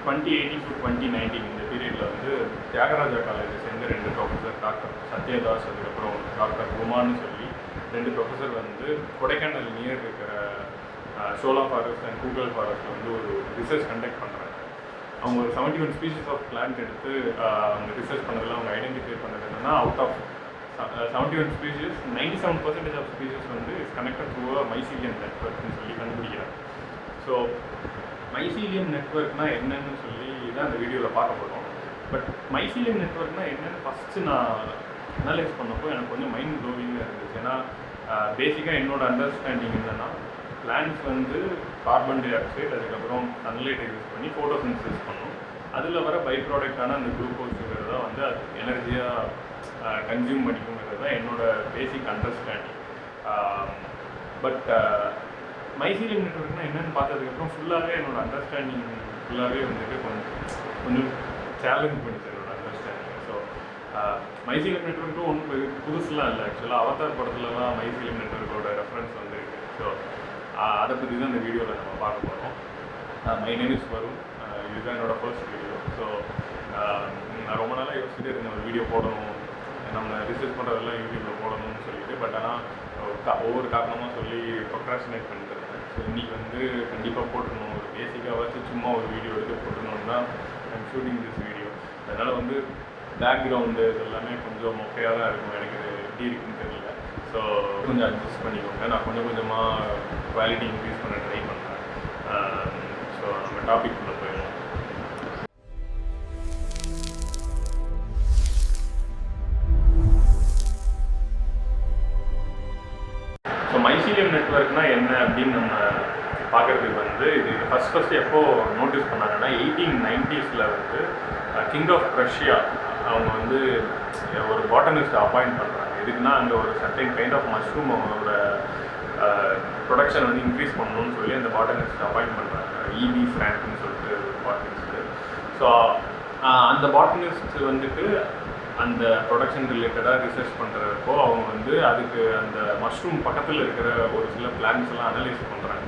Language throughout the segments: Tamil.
2018 to 2019 இந்த பீரியடில் வந்து தியாகராஜா காலேஜை சேர்ந்து 2 ப்ரொஃபஸர், டாக்டர் சத்யதாஸ், அதுக்கப்புறம் டாக்டர் குமார்னு சொல்லி 2 ப்ரொஃபஸர் வந்து கொடைக்கானல் நியர் இருக்கிற ஷோலா ஃபாரஸ்ட் அண்ட் கூகுள் ஃபாரஸ்ட்டில் வந்து ஒரு ரிசர்ச் கண்டக்ட் பண்ணுறாங்க. அவங்க ஒரு 71 ஸ்பீஷிஸ் ஆஃப் பிளான்ட் எடுத்து அவங்க ரிசர்ச் பண்ணதில் அவங்க ஐடென்டிஃபை பண்ணது என்னென்னா, out of 71 species 97% of species வந்து is connected to a mycelium நெட்வொர்க்னு சொல்லி கண்டுபிடிக்கிறாங்க. ஸோ மைசீலியம் நெட்வொர்க்னால் என்னன்னு சொல்லி தான் அந்த வீடியோவில் பார்க்க போகிறோம். பட் மைசீலியம் நெட்வொர்க்னால் என்னென்னு ஃபஸ்ட்டு நான் அனலைஸ் பண்ணப்போ எனக்கு கொஞ்சம் மைண்ட் ப்ளோவிங்காக இருந்துச்சு. ஏன்னா பேசிக்காக என்னோட அண்டர்ஸ்டாண்டிங் என்னென்னா, பிளான்ட்ஸ் வந்து கார்பன் டை ஆக்சைடு அதுக்கப்புறம் சன்லைட்டை யூஸ் பண்ணி ஃபோட்டோசிந்தசிஸ் பண்ணும். அதில் வர பை ப்ராடக்டான அந்த குளுக்கோஸுங்கிறது தான் வந்து அது எனர்ஜியாக கன்சியூம் பண்ணிக்குங்கிறது தான் என்னோட பேசிக் அண்டர்ஸ்டாண்டிங். பட் மைசீலியம் நெட்வொர்க்னால் என்னென்னு பார்த்ததுக்கப்புறம் ஃபுல்லாகவே என்னோடய அண்டர்ஸ்டாண்டிங் ஃபுல்லாகவே வந்துட்டு கொஞ்சம் சேலஞ்ச் பண்ணிச்சு என்னோடய அண்டர்ஸ்டாண்டிங். ஸோ மைசீலியம் நெட்வொர்க்கும் ஒன்றும் புதுசுலாம் இல்லை. ஆக்சுவலாக அவதார் படத்தில் தான் மைசீலியம் நெட்வொர்க்கோட ரெஃபரன்ஸ் வந்துருக்கு. ஸோ அதை பற்றி தான் இந்த வீடியோவில் நம்ம பார்க்க போகிறோம். My name is Varun. இதுதான் என்னோடய ஃபர்ஸ்ட் வீடியோ. ஸோ நான் ரொம்ப நாளாக யோசிச்சுட்டு இருந்தேன் ஒரு வீடியோ போடணும், நம்ம ரிசர்ச் பண்ணுறதெல்லாம் யூடியூப்பில் போடணும்னு சொல்லிட்டு. பட் ஆனால் ஒவ்வொரு காரணமாக சொல்லி ப்ரொக்ராஸ்டினேட் பண்ணிட்டு இருந்தேன். ஸோ இன்றைக்கி வந்து கண்டிப்பாக போட்டுடணும், ஒரு பேசிக்காக வச்சு சும்மா ஒரு வீடியோ எடுத்து போட்டுடணுன்னு தான் ஐம் ஷூட்டிங் திஸ் வீடியோ. அதனால் வந்து பேக்ரவுண்டு இது எல்லாமே கொஞ்சம் மொக்கையாக தான் இருக்கும். எனக்கு எப்படி இருக்குன்னு தெரியல. ஸோ கொஞ்சம் அட்ஜஸ்ட் பண்ணிக்கோங்க. நான் கொஞ்சமாக குவாலிட்டி இன்க்ரீஸ் பண்ண ட்ரை பண்ணுறேன். ஸோ நம்ம டாபிக் உள்ள போயிடலாம். ஸோ மைசீலியம் நெட்வொர்க்னால் என்ன அப்படின்னு நம்ம பார்க்குறதுக்கு வந்து இது ஃபஸ்ட்டு எப்போ நோட்டீஸ் பண்ணாங்கன்னா 1890s வந்து கிங் ஆஃப் ரஷ்யா அவங்க வந்து ஒரு பாட்டனிஸ்ட்டை அப்பாயிண்ட் பண்ணுறாங்க. எதுக்குன்னா அங்கே ஒரு சர்டைன் கைண்ட் ஆஃப் மஷ்ரூம் அவங்களோட ப்ரொடக்ஷன் வந்து இன்க்ரீஸ் பண்ணணும்னு சொல்லி அந்த பாட்டனிஸ்ட் அப்பாயிண்ட் பண்ணுறாங்க. இபி ஃப்ராங்க்னு சொல்லிட்டு பாட்டனிஸ்ட்டு. ஸோ அந்த பாட்டனிஸ்ட் வந்துட்டு அந்த ப்ரொடக்ஷன் ரிலேட்டடாக ரிசர்ச் பண்ணுறப்போ அவங்க வந்து அதுக்கு அந்த மஷ்ரூம் பக்கத்தில் இருக்கிற ஒரு சில பிளான்ஸ் எல்லாம் அனலைஸ் பண்ணுறாங்க.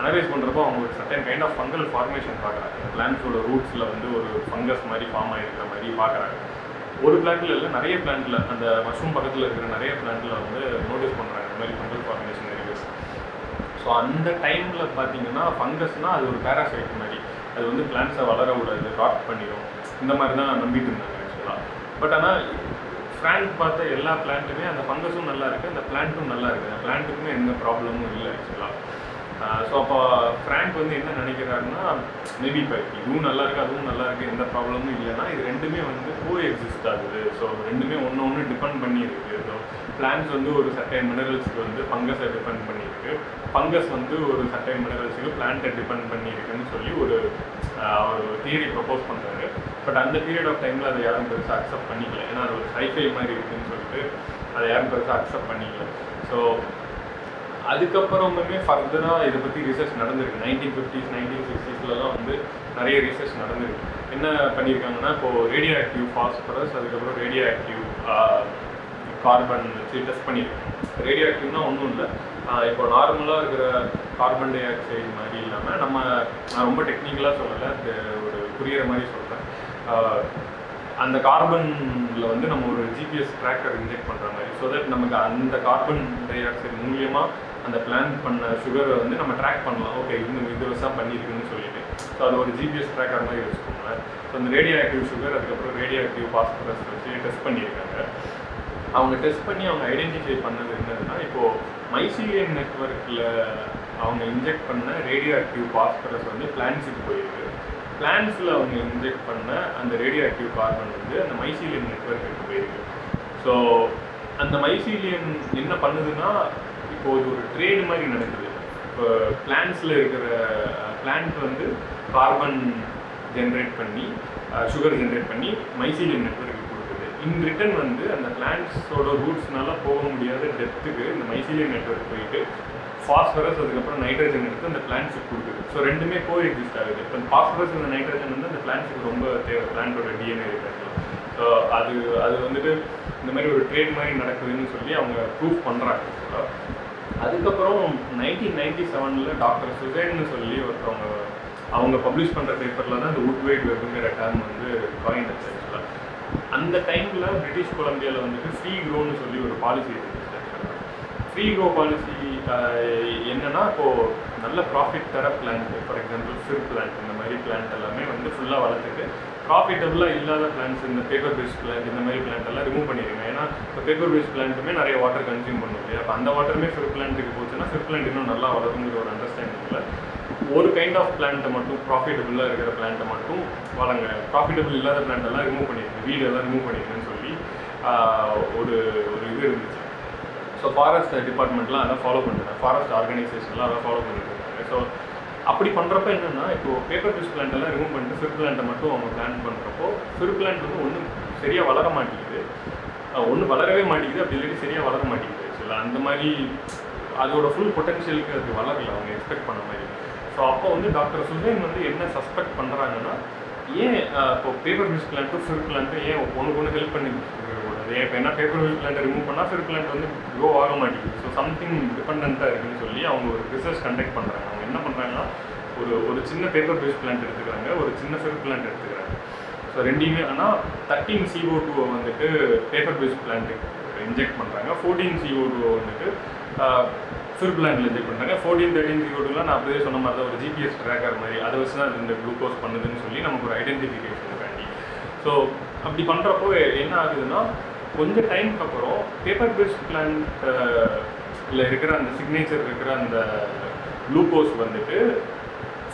அனலைஸ் பண்ணுறப்போ அவங்க ஒரு certain kind of fungal formation பார்க்குறாங்க. பிளான்ஸோட ரூட்ஸில் வந்து ஒரு ஃபங்கஸ் மாதிரி ஃபார்ம் ஆகிருக்கிற மாதிரி பார்க்குறாங்க. ஒரு பிளான்ட்டில் இல்லை, நிறைய பிளான்ட்டில், அந்த மஷ்ரூம் பக்கத்தில் இருக்கிற நிறைய பிளான்ட்டில் வந்து நோட்டீஸ் பண்ணுறாங்க இந்த மாதிரி ஃபங்கல் ஃபார்மேஷன் இருக்குது. ஸோ அந்த டைமில் பார்த்தீங்கன்னா ஃபங்கஸ்னால் அது ஒரு பேராசைட் மாதிரி, அது வந்து பிளான்ஸை வளர விடாது, ராட் பண்ணிடும், இந்த மாதிரி தான் நம்பிட்டு இருந்தாங்க ஆக்சுவலாக. பட் ஆனால் ஃப்ராங்க் பார்த்த எல்லா பிளான்ட்டுமே அந்த ஃபங்கஸும் நல்லா இருக்குது, அந்த பிளான்ட்டும் நல்லா இருக்குது, அந்த பிளான்ட்டுக்குமே எந்த ப்ராப்ளமும் இல்லை ஆக்சுவலாக. ஸோ அப்போ ஃப்ராங்க் வந்து என்ன நினைக்கிறாருன்னா, மேபி இப்போ இதுவும் நல்லா இருக்குது அதுவும் நல்லா இருக்குது, எந்த ப்ராப்ளமும் இல்லைன்னா இது ரெண்டுமே வந்து கோ எக்ஸிஸ்ட் ஆகுது. ஸோ ரெண்டுமே ஒன்று டிபெண்ட் பண்ணி இருக்குது. ஸோ பிளான்ட்ஸ் வந்து ஒரு சர்டைன் மினரல்ஸுக்கு வந்து ஃபங்கஸை டிபெண்ட் பண்ணியிருக்கு, ஃபங்கஸ் வந்து ஒரு சர்டைன் மினரல்ஸுக்கு பிளான்ட்டை டிபெண்ட் பண்ணியிருக்குன்னு சொல்லி ஒரு தியரி ப்ரப்போஸ் பண்ணுறாரு. பட் அந்த பீரியட் ஆஃப் டைமில் அதை யாரும் பெருசாக அக்செப்ட் பண்ணிக்கல. ஏன்னா அது ஒரு சைஃபை மாதிரி இருக்குதுன்னு சொல்லிட்டு அதை யாரும் பெருசாக அக்செப்ட் பண்ணிக்கல. ஸோ அதுக்கப்புறமே ஃபர்தராக இதை பற்றி ரிசர்ச் நடந்திருக்கு. 1950s 1960ஸ்லாம் வந்து நிறைய ரிசர்ச் நடந்திருக்கு. என்ன பண்ணியிருக்காங்கன்னா, இப்போது ரேடியோ ஆக்டிவ் ஃபாஸ்பரஸ் அதுக்கப்புறம் ரேடியோ ஆக்டிவ் கார்பன் வச்சு டெஸ்ட் பண்ணியிருக்காங்க. ரேடியோ ஆக்டிவ்னால் ஒன்றும் இல்லை, இப்போ நார்மலாக இருக்கிற கார்பன் டை ஆக்சைடு மாதிரி இல்லாமல் நான் ரொம்ப டெக்னிக்கலாக சொல்லலை, ஒரு புரிகிற மாதிரி சொல்கிறேன். அந்த கார்பனில் வந்து நம்ம ஒரு ஜிபிஎஸ் ட்ராக்கர் இன்ஜெக்ட் பண்ணுற மாதிரி, ஸோ தட் நமக்கு அந்த கார்பன் டை ஆக்சைடு மூலியமாக அந்த பிளான் பண்ண சுகரை வந்து நம்ம ட்ராக் பண்ணலாம். ஓகே, இது வருஷம் பண்ணியிருக்குன்னு சொல்லிட்டு. ஸோ அது ஒரு ஜிபிஎஸ் ட்ராக்கர் மாதிரி வச்சுக்கோங்களேன். ஸோ அந்த ரேடியோ ஆக்டிவ் சுகர் அதுக்கப்புறம் ரேடியோ ஆக்டிவ் பாஸ்பரஸ் வச்சு டெஸ்ட் பண்ணியிருக்காங்க. அவங்க டெஸ்ட் பண்ணி அவங்க ஐடென்டிஃபை பண்ணது என்னதுன்னா, இப்போது மைசீலியம் நெட்வொர்க்கில் அவங்க இன்ஜெக்ட் பண்ண ரேடியோ ஆக்டிவ் பாஸ்பரஸ் வந்து பிளான்ஸுக்கு போயிருக்கு. பிளான்ஸில் அவங்க இன்ஜெக்ட் பண்ண அந்த ரேடியோ ஆக்டிவ் கார்பன் வந்து அந்த மைசீலியம் நெட்வொர்க்கு போயிருக்கு. ஸோ அந்த மைசீலியம் என்ன பண்ணுதுன்னா, இப்போது ஒரு ட்ரேடு மாதிரி நடக்குது. இப்போ பிளான்ஸில் இருக்கிற பிளான்ட் வந்து கார்பன் ஜென்ரேட் பண்ணி சுகர் ஜென்ரேட் பண்ணி மைசீலியம் நெட்வொர்க்கு கொடுக்குது. இன் ரிட்டன் வந்து அந்த பிளான்ட்ஸோட ரூட்ஸ்னால போக முடியாத டெப்த்துக்கு இந்த மைசீலியம் நெட்வொர்க் போயிட்டு ஃபாஸ்பரஸ் அதுக்கப்புறம் நைட்ரஜன் எடுத்து அந்த பிளான்ட்ஸுக்கு கொடுக்குது. ஸோ ரெண்டுமே கோ எக்ஸிஸ்ட் ஆகுது. இப்போ ஃபாஸ்பரஸ் இந்த நைட்ரஜன் வந்து அந்த பிளான்ட்ஸுக்கு ரொம்ப தேவை, பிளான்ட்டோட டிஎன்ஏ இருக்கிறது. ஸோ அது வந்துட்டு இந்த மாதிரி ஒரு ட்ரேட் மாதிரி நடக்குதுன்னு சொல்லி அவங்க ப்ரூஃப் பண்ணுறாங்க. அதுக்கப்புறம் 1997 டாக்டர் சுசேன்னு சொல்லி ஒருத்தவங்க அவங்க பப்ளிஷ் பண்ணுற பேப்பரில் தான் இந்த வுட் வைட் வெப்புங்கிற டேர்ம் வந்து காயின் ஆச்சு ஆக்சுவலாக. அந்த டைமில் பிரிட்டிஷ் கொலம்பியாவில் வந்துட்டு ஃப்ரீ க்ரோன்னு சொல்லி ஒரு பாலிசி இருந்துச்சு. ஃப்ரீ க்ரோ பாலிசி என்னென்னா, இப்போது நல்ல ப்ராஃபிட் தர plant, for example fir plant, இந்த மாதிரி பிளான்ட் எல்லாமே வந்து ஃபுல்லாக வளர்த்துட்டு ப்ராஃபிட்டபுளாக இல்லாத பிளான்ட்ஸ், இந்த பேப்பர் பேஸ்ட் பிளான்ட் இந்த மாதிரி பிளான்ட் எல்லாம் ரிமூவ் பண்ணிடுங்க. ஏன்னா இப்போ பேப்பர் பேஸ்ட் பிளான்ட்டுமே நிறைய வாட்டர் கன்சியூம் பண்ணும் இல்லையா, அப்போ அந்த வாட்டருமே ஃபிர் பிளான்ட்டுக்கு போச்சுன்னா ஃபிர் பிளான்ட் இன்னும் நல்லா வளருங்கிற ஒரு அண்டர்ஸ்டாண்டிங்கில் ஒரு கைண்ட் ஆஃப் பிளான்ட்டை மட்டும், ப்ராஃபிட்டபுளாக இருக்கிற பிளான்ட்டை மட்டும் வளங்க, ப்ராஃபிட்டபுள் இல்லாத பிளான்ட்டெல்லாம் ரிமூவ் பண்ணிடுங்க, வீடெல்லாம் ரிமூவ் பண்ணிடுங்கன்னு சொல்லி ஒரு ஒரு இது இருந்துச்சு. ஸோ ஃபாரஸ்ட் டிபார்ட்மெண்ட்லாம் அதை ஃபாலோ பண்ணுறாங்க, ஃபாரஸ்ட் ஆர்கனைசேஷன்லாம் அதை ஃபாலோ பண்ணிட்டு இருக்காங்க. ஸோ அப்படி பண்ணுறப்ப என்னென்னா, இப்போது பேப்பர் ஃபிஷ் பிளான்ட் எல்லாம் ரிமூவ் பண்ணிட்டு ஃபிர் பிளான்ட்டை மட்டும் அவங்க பிளான் பண்ணுறப்போ ஃபிர் பிளான்ட் வந்து ஒன்றும் சரியாக வளர மாட்டேங்குது, ஒன்று வளரவே மாட்டேங்குது, அப்படி இல்லாட்டி சரியாக வளர மாட்டேங்குது ஆக்சுவலாக. அந்த மாதிரி அதோட ஃபுல் பொட்டன்ஷியலுக்கு அது வளரல அவங்க எக்ஸ்பெக்ட் பண்ண மாதிரி. ஸோ அப்போ வந்து டாக்டர் சுசைன் வந்து என்ன சஸ்பெக்ட் பண்ணுறாங்கன்னா, ஏன் இப்போ பேப்பர் ஃபிஷ் பிளான்ட்டும் ஃபிர் பிளான்ட்டும் ஏன் ஒன்று ஹெல்ப் பண்ணி கூடாது, இப்போ என்ன பேப்பர் ஃபிஷ் பிளான்ட்டை ரிமூவ் பண்ணால் ஃபிர் பிளான்ட் வந்து க்ரோ ஆக மாட்டேங்குது, ஸோ சம்திங் டிபெண்ட்டாக இருக்குதுன்னு சொல்லி அவங்க ஒரு ரிசர்ச் கண்டக்ட் பண்ணுறாங்க. அவங்க என்ன பண்ணுறாங்கன்னா, ஒரு சின்ன பேப்பர் பேஸ்ட் பிளான்ட் எடுத்துக்கிறாங்க, ஒரு சின்ன ஃபிர் பிளான்ட் எடுத்துக்கிறாங்க. ஸோ ரெண்டையுமே ஆனால் 13 CO2 வந்துட்டு பேப்பர் பேஸ்ட் பிளான்ட்டுக்கு இன்ஜெக்ட் பண்ணுறாங்க, 14 CO2 வந்துட்டு ஃபிர் பிளான்ட்டில் இன்ஜெக்ட் பண்ணுறாங்க. 14, 13 CO2லாம் நான் அப்படியே சொன்ன மாதிரி தான் ஒரு GPS ட்ராக்கர் மாதிரி, அதை வச்சு தான் இந்த குளுக்கோஸ் பண்ணுதுன்னு சொல்லி நமக்கு ஒரு ஐடென்டிஃபிகேஷன் வேண்டி. ஸோ அப்படி பண்ணுறப்போ என்ன ஆகுதுன்னா, கொஞ்சம் டைமுக்கு அப்புறம் பேப்பர் பேஸ்ட் பிளான்ட்டில் இருக்கிற அந்த சிக்னேச்சர் இருக்கிற அந்த குளுக்கோஸ் வந்துட்டு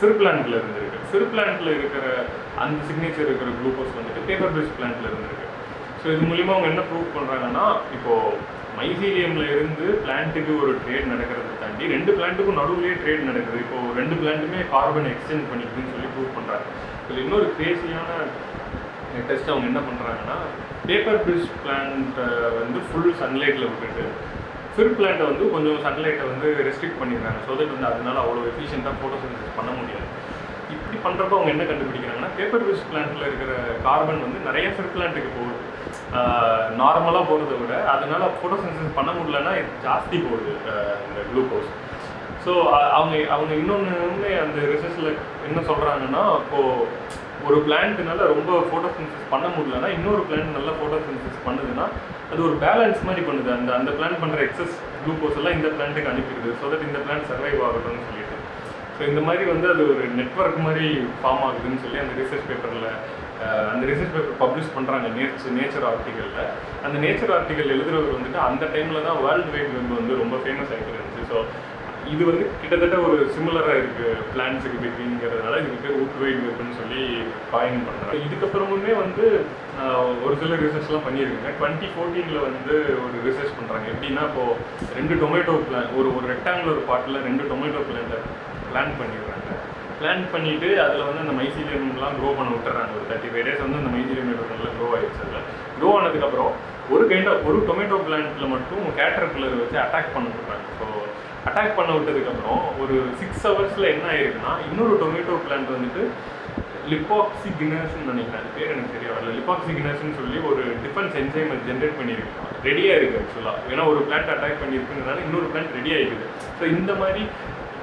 ஃபிர் பிளான்ட்டில் இருந்திருக்கு, ஃபிர் பிளான்ட்டில் இருக்கிற அந்த சிக்னேச்சர் இருக்கிற குளுக்கோஸ் வந்துட்டு பேப்பர் பேஸ்ட் பிளான்ட்டில் இருந்திருக்கு. ஸோ இது மூலிமா அவங்க என்ன ப்ரூவ் பண்ணுறாங்கன்னா, இப்போது மைசீலியமில் இருந்து பிளான்ட்டுக்கு ஒரு ட்ரேட் நடக்கிறத தாண்டி 2 பிளான்ட்டுக்கும் நடுவுலேயே ட்ரேட் நடக்குது. இப்போது 2 பிளான்ட்டுமே கார்பன் எக்ஸ்சேஞ்ச் பண்ணிக்குதுன்னு சொல்லி ப்ரூவ் பண்ணுறாங்க. இதில் இன்னொரு கிரேசியான டெஸ்ட் அவங்க என்ன பண்ணுறாங்கன்னா, பேப்பர் பேஸ்ட் பிளான்ட்டை வந்து ஃபுல் சன்லைட்டில் விட்டுட்டு ஃபிர் பிளான்ட்டை வந்து கொஞ்சம் சன்லைட்டை வந்து ரெஸ்ட்ரிக்ட் பண்ணிடுறாங்க. ஸோ தட் வந்து அதனால அவ்வளோ எஃபிஷியண்ட்டாக ஃபோட்டோசிந்தசிஸ் பண்ண முடியாது. இப்படி பண்ணுறப்போ அவங்க என்ன கண்டுபிடிக்கிறாங்கன்னா, பேப்பர் பேஸ்ட் பிளான்ட்டில் இருக்கிற கார்பன் வந்து நிறைய ஃபிர் பிளான்ட்டுக்கு போகுது, நார்மலாக போகிறத விட. அதனால ஃபோட்டோசிந்தசிஸ் பண்ண முடியலன்னா ஜாஸ்தி போகுது இந்த குளுக்கோஸ். ஸோ அவங்க இன்னொன்று அந்த ரிசர்ச்சில் என்ன சொல்கிறாங்கன்னா, இப்போது ஒரு பிளான்ட்னால ரொம்ப ஃபோட்டோசிந்தசிஸ் பண்ண முடியலன்னா இன்னொரு பிளான்ட் நல்லா ஃபோட்டோசிந்தசிஸ் பண்ணுதுன்னா அது ஒரு பேலன்ஸ் மாதிரி பண்ணுது. அந்த பிளான்ட் பண்ணுற எக்ஸஸ் குளுக்கோஸ் எல்லாம் இந்த பிளான்ட்டுக்கு அனுப்பிடுது, ஸோ தட் இந்த பிளான்ட் சர்வைவ் ஆகட்டும்னு சொல்லிட்டு. ஸோ இந்த மாதிரி வந்து அது ஒரு நெட்வொர்க் மாதிரி ஃபார்ம் ஆகுதுன்னு சொல்லி அந்த ரிசர்ச் பேப்பரில் பப்ளிஷ் பண்ணுறாங்க நேச்சர் ஆர்டிக்கலில். அந்த நேச்சர் ஆர்டிக்கல் எழுதுறவர் வந்துட்டு அந்த டைமில் தான் வேர்ல்டு வைட் வெப் வந்து ரொம்ப ஃபேமஸ் ஆகிட்டு இருந்துச்சு. ஸோ இது வந்து கிட்டத்தட்ட ஒரு சிமிலராக இருக்குது பிளான்ஸுக்கு பிட்வீன்ங்கிறதுனால இதுக்கு பேர் வுட் வைட் வெப்னு சொல்லி காயின் பண்ணுறாங்க. இதுக்கப்புறமுமே வந்து ஒரு சில ரிசர்ச்லாம் பண்ணியிருக்காங்க. 2014 வந்து ஒரு ரிசர்ச் பண்ணுறாங்க. எப்படின்னா, இப்போது 2 டொமேட்டோ ஒரு ரெக்டாங்குலர் பாட்டில் 2 டொமேட்டோ பிளான்ட்டை பிளான் பண்ணிடுறாங்க. பிளான் பண்ணிவிட்டு அதில் வந்து அந்த மைசீலியம்லாம் க்ரோ பண்ண விட்டுறாங்க. ஒரு 35 days வந்து அந்த மைசீலியம் நல்லா க்ரோ ஆகிடுச்சு. அதில் க்ரோ ஆனதுக்கப்புறம் ஒரு டொமேட்டோ பிளான்ட்டில் மட்டும் கேட்டர்பில்லர் வச்சு அட்டாக் பண்ண விட்டுறாங்க. ஸோ அட்டாக் பண்ண விட்டதுக்கப்புறம் ஒரு 6 hours என்ன ஆயிருக்குன்னா, இன்னொரு டொமேட்டோ பிளான்ட் வந்துட்டு லிப்பாக்சிகினஸ்ன்னு நினைக்கிறேன், அது பேர் எனக்கு சரியா வரல, லிப்பாக்சிகினஸ்ன்னு சொல்லி ஒரு டிஃபென்ஸ் என்சைமை ஜென்ரேட் பண்ணியிருக்கோம். ரெடியாக இருக்குது ஆக்சுவலாக. ஏன்னா ஒரு பிளான்ட் அட்டாக் பண்ணியிருக்குங்கிறதுனால இன்னொரு பிளான்ட் ரெடி ஆகிடுது. ஸோ இந்த மாதிரி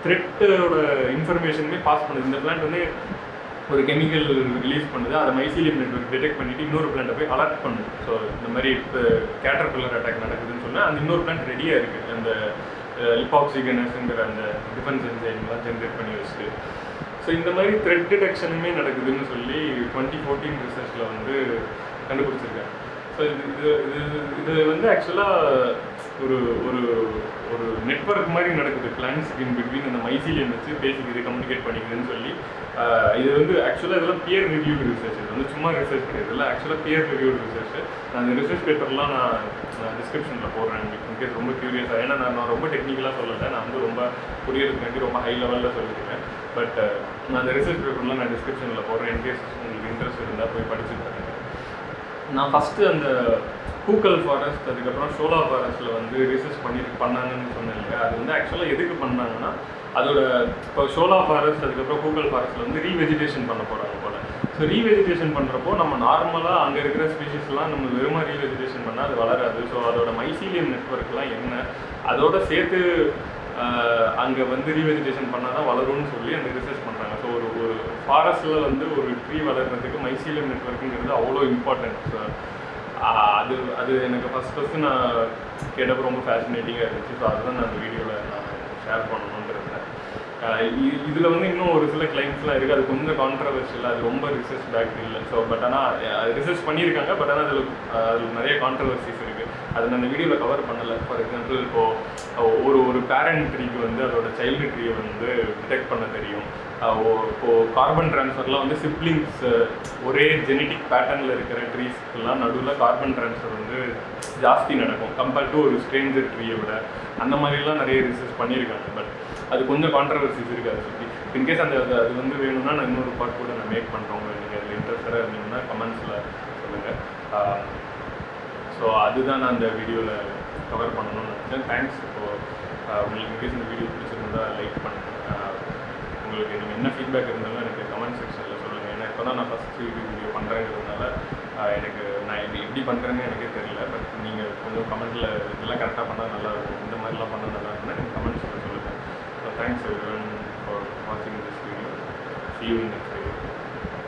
த்ரெட்டோட இன்ஃபர்மேஷனுமே பாஸ் பண்ணுது. இந்த பிளான்ட் வந்து ஒரு கெமிக்கல் ரிலீஸ் பண்ணுது, அதை மைசீலியம் நெட்வொர்க் டிடெக்ட் பண்ணிவிட்டு இன்னொரு பிளான்ட்டை போய் அலர்ட் பண்ணுது. ஸோ இந்த மாதிரி இப்போ கேட்டர்பில்லர் அட்டாக் நடக்குதுன்னு சொன்னால் அந்த இன்னொரு பிளான்ட் ரெடியாக இருக்குது, அந்த லிப்பாக்சிகனஸ்ங்கிற அந்த டிஃபென்ஸ் என்சைம்லாம் ஜென்ரேட் பண்ணி வச்சுட்டு. ஸோ இந்த மாதிரி த்ரெட் டிடெக்ஷனுமே நடக்குதுன்னு சொல்லி 2014 ரிசர்ச்சில் வந்து கண்டுபிடிச்சிருக்காங்க. ஸோ இது வந்து ஆக்சுவலாக ஒரு ஒரு ஒரு நெட்வொர்க் மாதிரி நடக்குது பிளான்ட்ஸுக்கு இன் பிட்வீன். அந்த மைசீலியம் வச்சு பேசிக்குது, கம்யூனிகேட் பண்ணிக்குதுன்னு சொல்லி. இது வந்து ஆக்சுவலாக இதெல்லாம் பியர் ரிவ்யூடு ரிசர்ச், இது வந்து சும்மா ரிசர்ச் கிடையாது, இல்லை ஆக்சுவலாக பியர் ரிவ்யூடு ரிசர்ச். நான் அந்த ரிசர்ச் பேப்பர்லாம் நான் டிஸ்கிரிப்ஷனில் போடுறேன், இன்கேஸ் ரொம்ப க்யூரியஸாக. ஏன்னா நான் ரொம்ப டெக்னிக்கலாக சொல்லலை, நான் வந்து ரொம்ப புரியறதுக்கு ரொம்ப ஹை லெவலில் சொல்லியிருக்கேன். பட் நான் அந்த ரிசர்ச் பேப்பர்லாம் நான் டிஸ்கிரிப்ஷனில் போடுறேன், இன்கேஸ் உங்களுக்கு இன்ட்ரெஸ்ட் இருந்தால் போய் படிச்சுட்டு பாருங்க. நான் ஃபஸ்ட்டு அந்த பூக்கல் ஃபாரஸ்ட் அதுக்கப்புறம் ஷோலா ஃபாரஸ்ட்டில் வந்து ரிசர்ச் பண்ணாங்கன்னு சொன்னேன் இல்லையா, அது வந்து ஆக்சுவலாக எதுக்கு பண்ணாங்கன்னா, அதோட இப்போ ஷோலா ஃபாரஸ்ட் அதுக்கப்புறம் பூக்கல் ஃபாரஸ்ட்டில் வந்து ரீவெஜிடேஷன் பண்ண போகிறாங்க போல். ஸோ ரீவெஜிடேஷன் பண்ணுறப்போ நம்ம நார்மலாக அங்கே இருக்கிற ஸ்பீஷிஸ்லாம் நம்ம வெறுமா ரீவெஜிடேஷன் பண்ணால் அது வளராது. ஸோ அதோட மைசீலியம் நெட்வொர்க்லாம் என்ன, அதோட சேர்த்து அங்கே வந்து ரீவெஜிடேஷன் பண்ணால் தான் வளரும்னு சொல்லி அந்த ரிசர்ச் பண்ணுறாங்க. ஸோ ஒரு ஃபாரஸ்ட்டில் வந்து ஒரு ட்ரீ வளர்கிறதுக்கு மைசீலியம் நெட்வொர்க்குங்கிறது அவ்வளோ இம்பார்ட்டன்ட். ஸோ அது அது எனக்கு ஃபஸ்ட்டு நான் கேட்டப்போ ரொம்ப ஃபேசினேட்டிங்காக இருந்துச்சு. ஸோ அதுதான் நான் அந்த வீடியோவில் நான் ஷேர் பண்ணணுன்றது. இதில் வந்து இன்னும் ஒரு சில கிளைம்ஸ்லாம் இருக்குது, அது கொஞ்சம் கான்ட்ரவர்ஷியல், அது ரொம்ப ரிசர்ச் பேக் இல்லை. ஸோ பட் ஆனால் ரிசர்ச் பண்ணியிருக்காங்க, பட் ஆனால் அதில் நிறைய கான்ட்ரவர்சிஸ் இருக்குது. அதை நான் அந்த வீடியோவில் கவர் பண்ணலை. ஃபார் எக்ஸாம்பிள் இப்போது ஒரு பேரண்ட் ட்ரீக்கு வந்து அதோட சைல்டு ட்ரீயை வந்து டிடெக்ட் பண்ண தெரியும். இப்போது கார்பன் ட்ரான்ஸ்ஃபர்லாம் வந்து சிப்ளிங்ஸ் ஒரே ஜெனட்டிக் பேட்டர்னில் இருக்கிற ட்ரீஸ்க்கெல்லாம் நடுவில் கார்பன் ட்ரான்ஸ்ஃபர் வந்து ஜாஸ்தி நடக்கும் கம்பேர்ட் டு ஒரு ஸ்ட்ரேஞ்சர் ட்ரீயை விட. அந்த மாதிரிலாம் நிறைய ரிசர்ச் பண்ணியிருக்காங்க. பட் அது கொஞ்சம் கான்ட்ரவர்சிஸ் இருக்குது அதை சுற்றி. இன்கேஸ் அது வந்து வேணும்னா நான் இன்னொரு பார்ட் கூட நான் மேக் பண்ணுறோங்க. நீங்கள் அதில் இன்ட்ரெஸ்டாக இருந்தீங்கன்னா கமெண்ட்ஸில் சொல்லுங்கள். ஸோ அதுதான் நான் அந்த வீடியோவில் கவர் பண்ணணும்னு நினச்சேன். தேங்க்ஸ். இப்போது உங்களுக்கு இன்கேஸ் இந்த வீடியோ பிடிச்சிருந்தா லைக் பண்ணுங்கள். உங்களுக்கு நீங்கள் என்ன ஃபீட்பேக் இருந்தாலும் எனக்கு கமெண்ட் செக்ஷனில் சொல்லுங்கள். ஏன்னா இப்போ தான் நான் ஃபஸ்ட்டு வீடியோ பண்ணுறேங்கிறதுனால எனக்கு நான் எப்படி பண்ணுறேன்னு எனக்கே தெரியல. பட் நீங்கள் கொஞ்சம் கமெண்ட்டில் இதெல்லாம் கரெக்டாக பண்ணால் நல்லாயிருக்கும், இந்த மாதிரிலாம் பண்ணால் நல்லா இருக்குன்னா நீங்கள் கமெண்ட்ஸில் சொல்லுங்கள். So thanks everyone for watching this video. See you in next video.